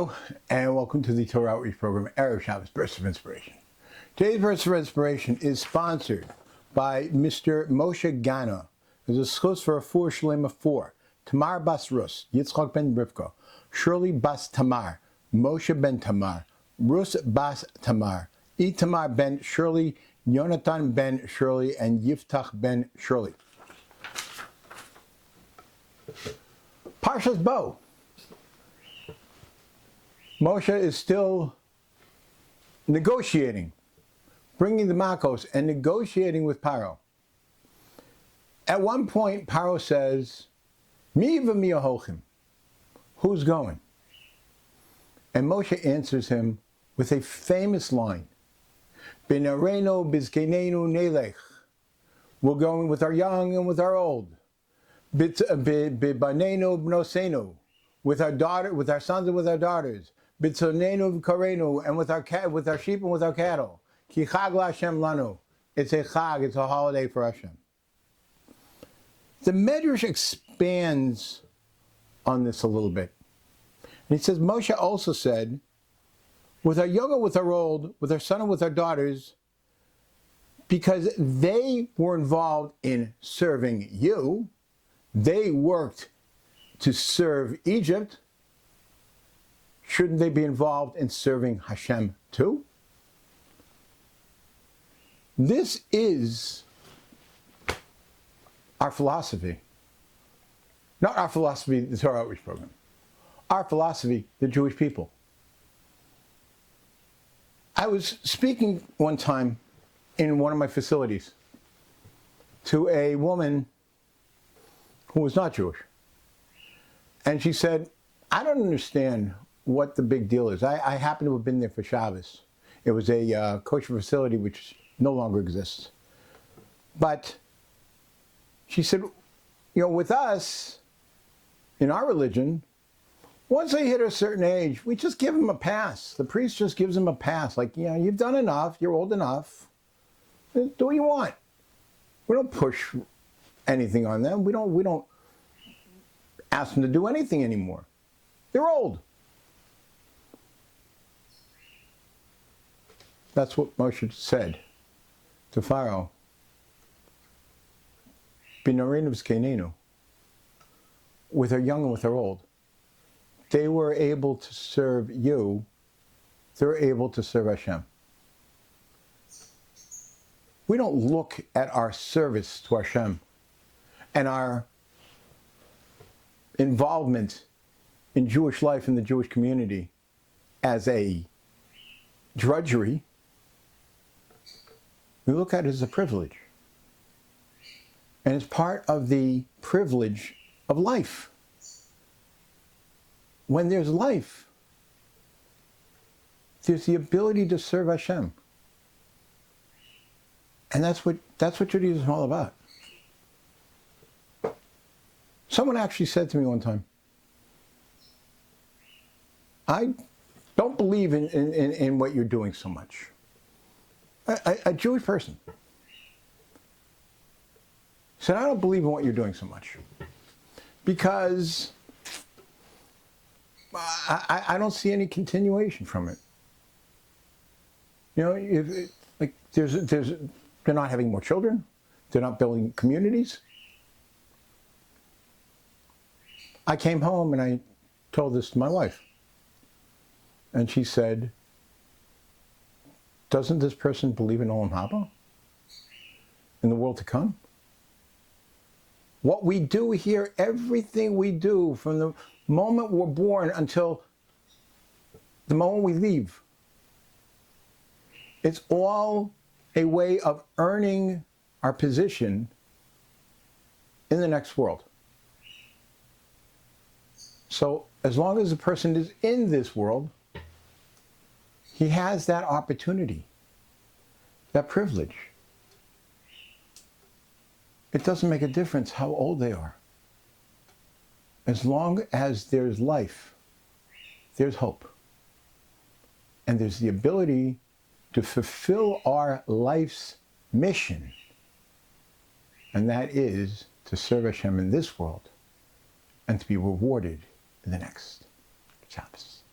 Hello, and welcome to the Torah Outreach Program, Erev Shabbos, Burst of Inspiration. Today's Burst of Inspiration is sponsored by Mr. Moshe Gana. There's a schus for a four shalema four. Tamar Bas Rus, Yitzchak ben Rivka, Shirley Bas Tamar, Moshe ben Tamar, Rus Bas Tamar, Itamar ben Shirley, Yonatan ben Shirley, and Yiftach ben Shirley. Parshas Bo. Moshe is still negotiating, bringing the Makos and negotiating with Paro. At one point, Paro says, Mi v'miyahochim, who's going? And Moshe answers him with a famous line, B'nareno b'zkenenu nelech, we're going with our young and with our old. B'banenu b'nosenu, with our sons and with our daughters. B'tzonenu v'karenu, and with our sheep and with our cattle. Ki chag la'Hashem lanu. It's a chag, it's a holiday for Hashem. The Medrash expands on this a little bit. And he says, Moshe also said, with our young and with our old, with our son and with our daughters, because they were involved in serving you, they worked to serve Egypt, shouldn't they be involved in serving Hashem too? This is our philosophy. Not our philosophy, the Torah Outreach Program. Our philosophy, the Jewish people. I was speaking one time in one of my facilities to a woman who was not Jewish. And she said, I don't understand what the big deal is. I happen to have been there for Shabbos. It was a kosher facility which no longer exists. But she said, with us, in our religion, once they hit a certain age, we just give them a pass. The priest just gives them a pass. Like, you've done enough, you're old enough. Do what you want. We don't push anything on them. We don't ask them to do anything anymore. They're old. That's what Moshe said to Pharaoh. B'narenu v'zkenenu, with our young and with our old. They were able to serve you. They're able to serve Hashem. We don't look at our service to Hashem and our involvement in Jewish life in the Jewish community as a drudgery. We look at it as a privilege. And it's part of the privilege of life. When there's life, there's the ability to serve Hashem. And that's what Judaism is all about. Someone actually said to me one time, I don't believe in what you're doing so much. A Jewish person said, I don't believe in what you're doing so much because I don't see any continuation from it. They're not having more children. They're not building communities. I came home and I told this to my wife. And she said, doesn't this person believe in Olam Haba? In the world to come? What we do here, everything we do from the moment we're born until the moment we leave, it's all a way of earning our position in the next world. So as long as the person is in this world, he has that opportunity, that privilege. It doesn't make a difference how old they are. As long as there's life, there's hope. And there's the ability to fulfill our life's mission. And that is to serve Hashem in this world and to be rewarded in the next Shabbos.